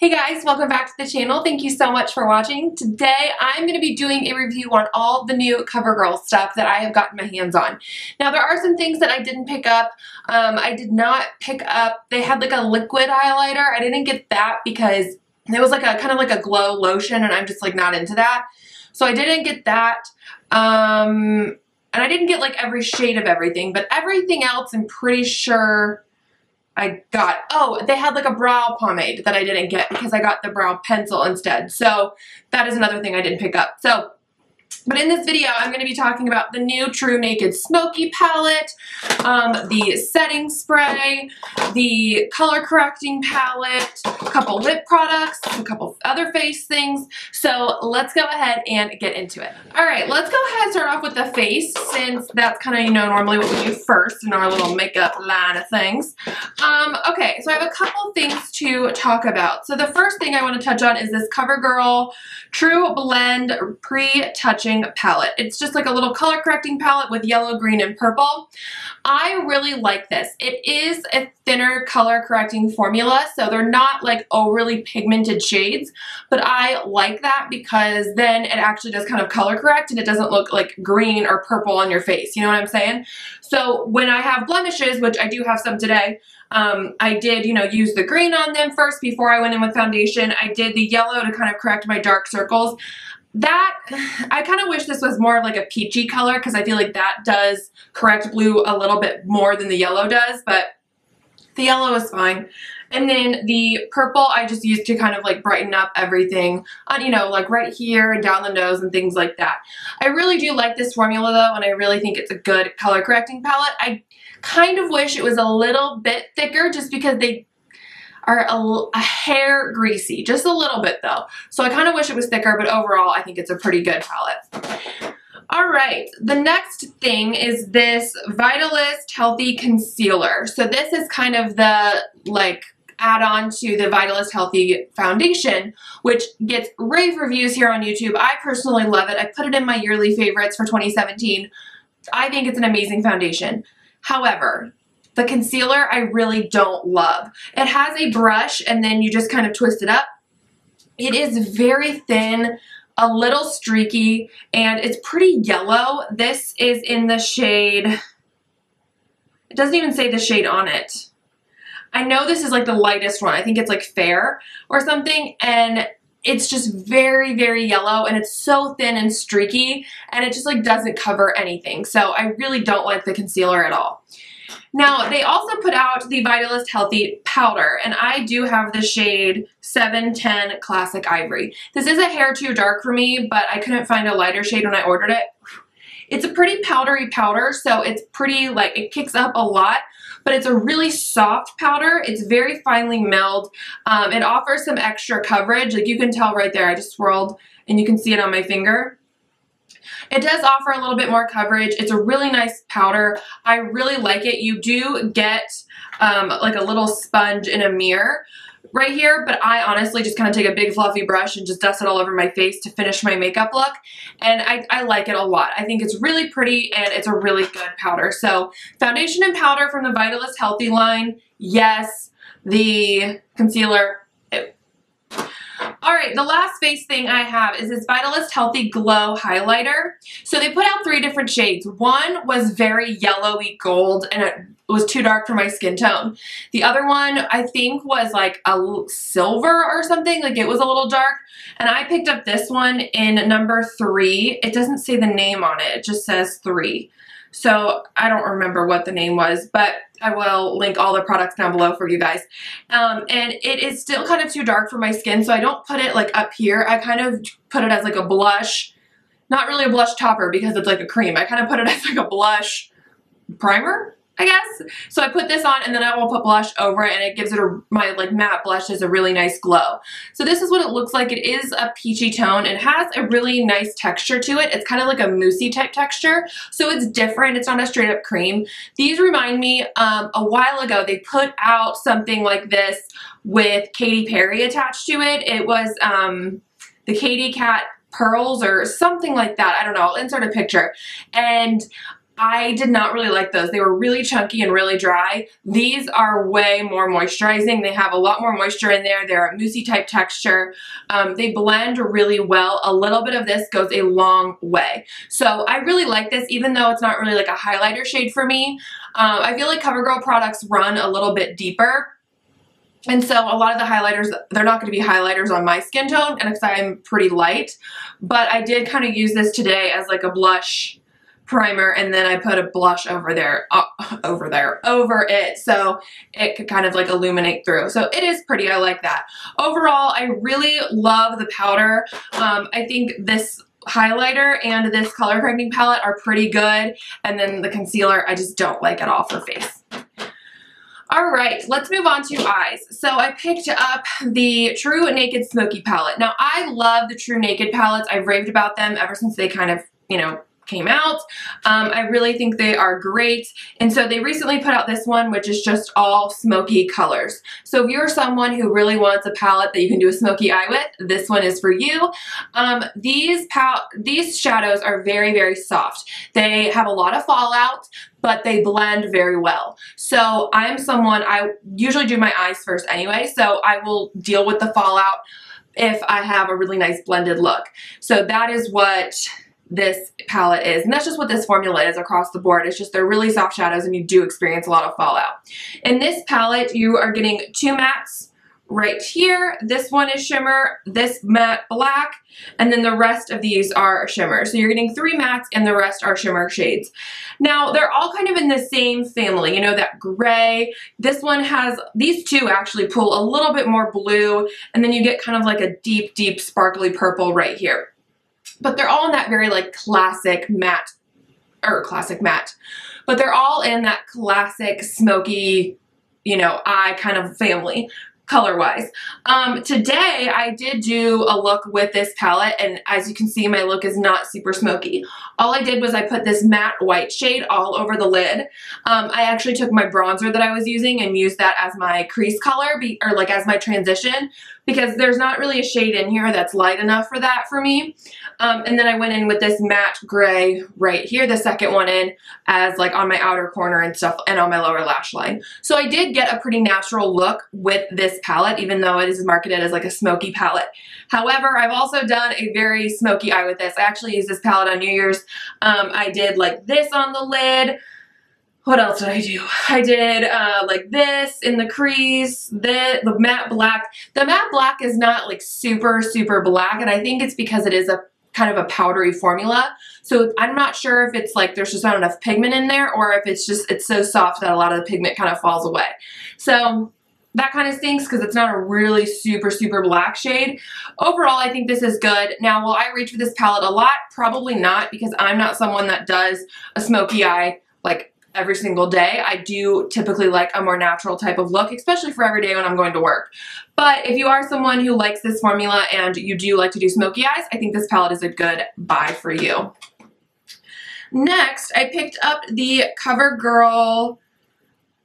Hey guys, welcome back to the channel. Thank you so much for watching. Today I'm going to be doing a review on all the new Covergirl stuff that I have gotten my hands on. Now there are some things that I didn't pick up. I did not pick up, they had like a liquid highlighter. I didn't get that because it was like a kind of like a glow lotion and I'm just like not into that. So I didn't get that. And I didn't get like every shade of everything, but everything else I'm pretty sure I got. Oh, they had like a brow pomade that I didn't get because I got the brow pencil instead. So that is another thing I didn't pick up. But in this video, I'm going to be talking about the new TruNaked Smoky palette, the setting spray, the color correcting palette, a couple lip products, a couple other face things. So let's go ahead and get into it. All right, let's go ahead and start off with the face since that's kind of, normally what we do first in our little makeup line of things. Okay, so I have a couple things to talk about. So the first thing I want to touch on is this Covergirl TruBlend Pre-Touching palette. It's just like a little color correcting palette with yellow, green, and purple. I really like this. It is a thinner color correcting formula, so they're not like overly pigmented shades, but I like that because then it actually does kind of color correct and it doesn't look like green or purple on your face. You know what I'm saying? So when I have blemishes, which I do have some today, I did, use the green on them first before I went in with foundation. I did the yellow to kind of correct my dark circles. That, I kind of wish this was more of like a peachy color because I feel like that does correct blue a little bit more than the yellow does, but the yellow is fine. And then the purple I just used to kind of like brighten up everything on, like right here and down the nose and things like that. I really do like this formula though, and I really think it's a good color correcting palette. I kind of wish it was a little bit thicker just because they are a hair greasy, just a little bit though. So I kind of wish it was thicker, but overall I think it's a pretty good palette. All right, the next thing is this Vitalist Healthy Concealer. So this is kind of the like add-on to the Vitalist Healthy Foundation, which gets rave reviews here on YouTube. I personally love it. I put it in my yearly favorites for 2017. I think it's an amazing foundation. However, the concealer I really don't love. It has a brush and then you just kind of twist it up. It is very thin, a little streaky, and it's pretty yellow. This is in the shade, it doesn't even say the shade on it. I know this is like the lightest one. I think it's like Fair or something, and it's just very, very yellow, and it's so thin and streaky, and it just like doesn't cover anything. So I really don't like the concealer at all. Now, they also put out the Vitalist Healthy Powder, and I do have the shade 710 Classic Ivory. This is a hair too dark for me, but I couldn't find a lighter shade when I ordered it. It's a pretty powdery powder, so it's pretty, like, it kicks up a lot, but it's a really soft powder. It's very finely milled. It offers some extra coverage. Like, you can tell right there, I just swirled, and you can see it on my finger. It does offer a little bit more coverage. It's a really nice powder. I really like it. You do get like a little sponge in a mirror right here, but I honestly just kind of take a big fluffy brush and just dust it all over my face to finish my makeup look, and I like it a lot. I think it's really pretty and it's a really good powder. So foundation and powder from the Vitalist Healthy line, yes. The concealer, all right, the last face thing I have is this Vitalist Healthy Glow Highlighter. So they put out 3 different shades. One was very yellowy gold and it was too dark for my skin tone. The other one I think was like a silver or something, like it was a little dark. And I picked up this one in number 3. It doesn't say the name on it, it just says 3. So I don't remember what the name was, but I will link all the products down below for you guys. And it is still kind of too dark for my skin, so I don't put it like up here. I kind of put it as like a blush, not really a blush topper because it's like a cream. I kind of put it as like a blush primer, I guess. So I put this on and then I will put blush over it, and it gives it my like matte blush is a really nice glow. So this is what it looks like. It is a peachy tone. It has a really nice texture to it. It's kind of like a moussey type texture. So it's different. It's not a straight up cream. These remind me, a while ago they put out something like this with Katy Perry attached to it. It was the Katy Kat Pearls or something like that. I don't know. I'll insert a picture. And I did not really like those. They were really chunky and really dry. These are way more moisturizing. They have a lot more moisture in there. They're a moussey type texture. They blend really well. A little bit of this goes a long way. So I really like this, even though it's not really like a highlighter shade for me. I feel like CoverGirl products run a little bit deeper. And so a lot of the highlighters, they're not going to be highlighters on my skin tone, and because I'm pretty light. But I did kind of use this today as like a blush primer, and then I put a blush over there, over it, so it could kind of like illuminate through. So it is pretty. I like that. Overall, I really love the powder. I think this highlighter and this color correcting palette are pretty good, and then the concealer I just don't like at all for face. All right, let's move on to eyes. So I picked up the TruNaked Smoky palette. Now I love the TruNaked palettes. I've raved about them ever since they kind of, you know, came out. I really think they are great, and so they recently put out this one, which is just all smoky colors. So if you're someone who really wants a palette that you can do a smoky eye with, this one is for you. These shadows are very, very soft. They have a lot of fallout, but they blend very well. So I'm someone, I usually do my eyes first anyway, so I will deal with the fallout if I have a really nice blended look. So that is what this palette is, and that's just what this formula is across the board. It's just they're really soft shadows, and you do experience a lot of fallout. In this palette, you are getting 2 mattes right here. This one is shimmer, this matte black, and then the rest of these are shimmer. So you're getting 3 mattes, and the rest are shimmer shades. Now, they're all kind of in the same family, you know, that gray. This one has, these two actually pull a little bit more blue, and then you get kind of like a deep, deep sparkly purple right here. But they're all in that very like classic matte, but they're all in that classic smoky, you know, eye kind of family color-wise. Today I did do a look with this palette, and as you can see, my look is not super smoky. All I did was I put this matte white shade all over the lid. I actually took my bronzer that I was using and used that as my crease color, or like as my transition, because there's not really a shade in here that's light enough for that for me. And then I went in with this matte gray right here, the second one in, as like on my outer corner and stuff, and on my lower lash line. So I did get a pretty natural look with this palette, even though it is marketed as like a smoky palette. However, I've also done a very smoky eye with this. I actually used this palette on New Year's. I did like this on the lid. What else did I do? I did like this in the crease, the matte black. The matte black is not like super, super black, and I think it's because it is a kind of a powdery formula. So I'm not sure if it's like there's just not enough pigment in there, or if it's just, it's so soft that a lot of the pigment kind of falls away. So that kind of stinks because it's not a really super, super black shade. Overall, I think this is good. Now, will I reach for this palette a lot? Probably not, because I'm not someone that does a smoky eye like every single day. I do typically like a more natural type of look, especially for every day when I'm going to work. But if you are someone who likes this formula and you do like to do smoky eyes, I think this palette is a good buy for you. Next, I picked up the CoverGirl,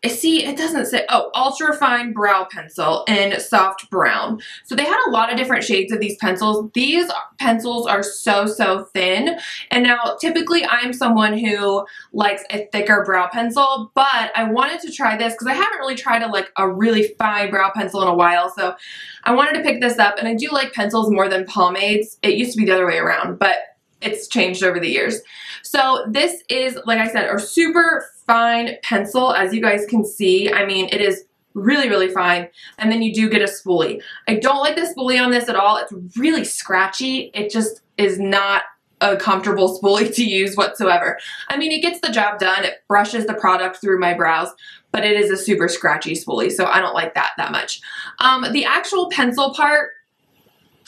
see, it doesn't say, oh, Ultra Fine Brow Pencil in Soft Brown. So they had a lot of different shades of these pencils. These pencils are so, so thin. And now, typically, I'm someone who likes a thicker brow pencil, but I wanted to try this because I haven't really tried a really fine brow pencil in a while. So I wanted to pick this up, and I do like pencils more than pomades. It used to be the other way around, but it's changed over the years. So this is, like I said, a super fine pencil, as you guys can see. I mean, it is really, really fine. And then you do get a spoolie. I don't like the spoolie on this at all. It's really scratchy. It just is not a comfortable spoolie to use whatsoever. I mean, it gets the job done. It brushes the product through my brows, but it is a super scratchy spoolie, so I don't like that much. The actual pencil part,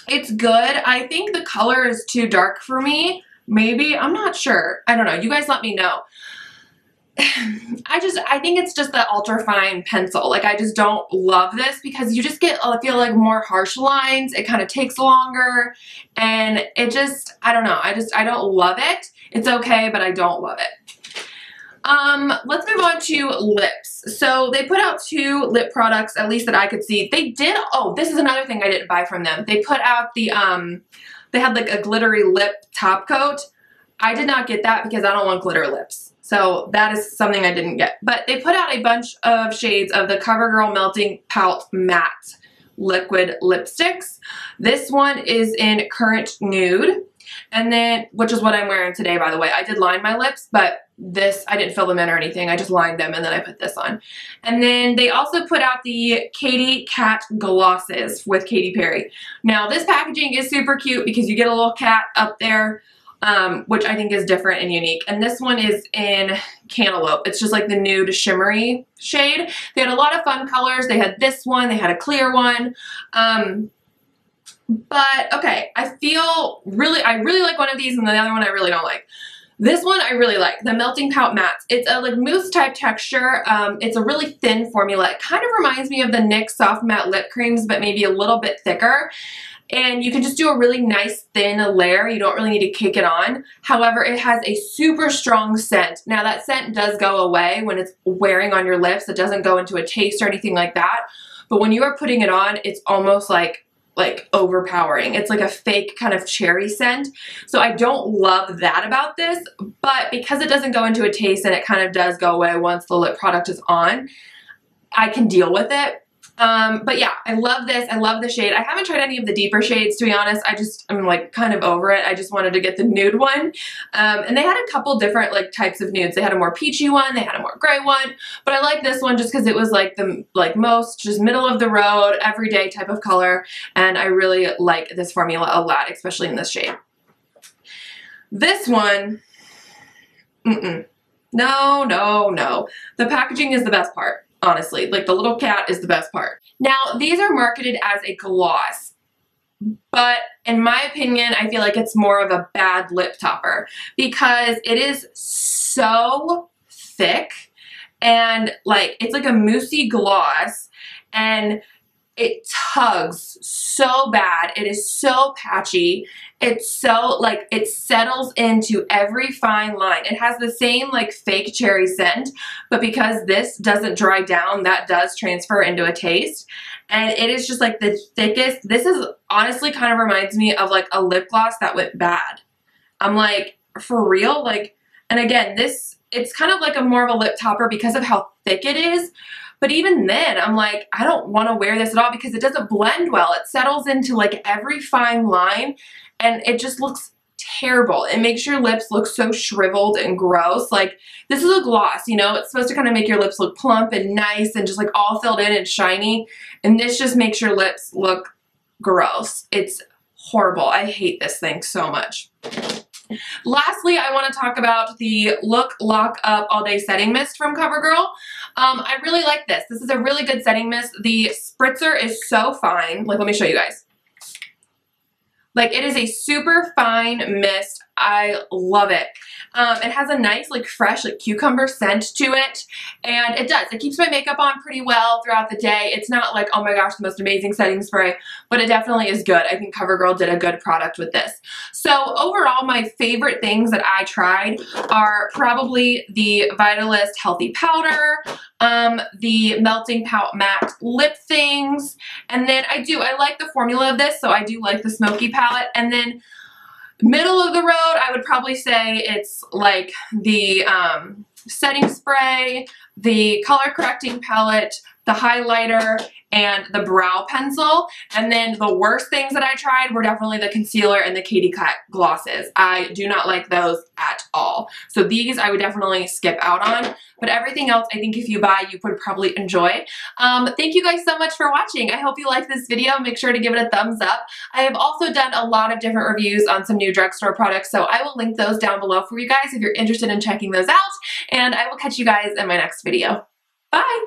it's good. I think the color is too dark for me. Maybe. I'm not sure. I don't know. You guys let me know. I think it's just the ultra fine pencil. Like, I just don't love this because you just get, I feel like, more harsh lines. It kind of takes longer, and it just, I don't know. I don't love it. It's okay, but I don't love it. Let's move on to lips. So they put out 2 lip products, at least that I could see. They did, oh, this is another thing I didn't buy from them. They put out the, they had like a glittery lip top coat. I did not get that because I don't want glitter lips. So that is something I didn't get. But they put out a bunch of shades of the CoverGirl Melting Pout Matte Liquid Lipsticks. This one is in Current Nude. And then, which is what I'm wearing today, by the way. I did line my lips, but this, I didn't fill them in or anything. I just lined them and then I put this on. And then they also put out the Katy Kat Glosses with Katy Perry. Now, this packaging is super cute because you get a little cat up there, which I think is different and unique. And this one is in Cantaloupe. It's just like the nude shimmery shade. They had a lot of fun colors. They had this one. They had a clear one. But okay, I really like one of these and the other one I really don't like. This one I really like, the Melting Pout Mattes. It's a like mousse type texture. It's a really thin formula. It kind of reminds me of the NYX Soft Matte Lip Creams, but maybe a little bit thicker. And you can just do a really nice thin layer. You don't really need to cake it on. However, it has a super strong scent. Now that scent does go away when it's wearing on your lips. It doesn't go into a taste or anything like that. But when you are putting it on, it's almost like overpowering. It's like a fake kind of cherry scent. So I don't love that about this, but because it doesn't go into a taste and it kind of does go away once the lip product is on, I can deal with it. But yeah, I love this. I love the shade. I haven't tried any of the deeper shades, to be honest. I'm like kind of over it. I just wanted to get the nude one. And they had a couple different like types of nudes. They had a more peachy one. They had a more gray one. But I like this one just because it was like the most just middle of the road, everyday type of color. And I really like this formula a lot, especially in this shade. This one, no, no, no. The packaging is the best part. Honestly, like the little cat is the best part. Now, these are marketed as a gloss, but in my opinion, I feel like it's more of a bad lip topper because it is so thick and like it's like a moussey gloss and it tugs so bad. It is so patchy. It's so like it settles into every fine line. It has the same like fake cherry scent, but because this doesn't dry down, that does transfer into a taste. And it is just like the thickest. This is honestly kind of reminds me of like a lip gloss that went bad. I'm like, for real? Like, and again, it's kind of like a more of a lip topper because of how thick it is. But even then, I'm like, I don't want to wear this at all because it doesn't blend well. It settles into like every fine line and it just looks terrible. It makes your lips look so shriveled and gross. Like, this is a gloss, you know? It's supposed to kind of make your lips look plump and nice and just like all filled in and shiny. And this just makes your lips look gross. It's horrible. I hate this thing so much. Lastly, I want to talk about the Look Lock Up All Day Setting Mist from CoverGirl. I really like this. This is a really good setting mist. The spritzer is so fine. Like, let me show you guys. Like, it is a super fine mist. I love it. It has a nice, like, fresh, like, cucumber scent to it. And it does. It keeps my makeup on pretty well throughout the day. It's not like, oh my gosh, the most amazing setting spray, but it definitely is good. I think CoverGirl did a good product with this. So overall, my favorite things that I tried are probably the Vitalist Healthy Powder, the Melting Pout Matte Lip Things, and then I like the formula of this, so I do like the Smoky palette, and then middle of the road, I would probably say it's like the setting spray, the color correcting palette, the highlighter, and the brow pencil. And then the worst things that I tried were definitely the concealer and the Katy Kat glosses. I do not like those at all. So these I would definitely skip out on. But everything else, I think if you buy, you would probably enjoy. Thank you guys so much for watching. I hope you liked this video. Make sure to give it a thumbs up. I have also done a lot of different reviews on some new drugstore products, so I will link those down below for you guys if you're interested in checking those out. And I will catch you guys in my next video. Bye!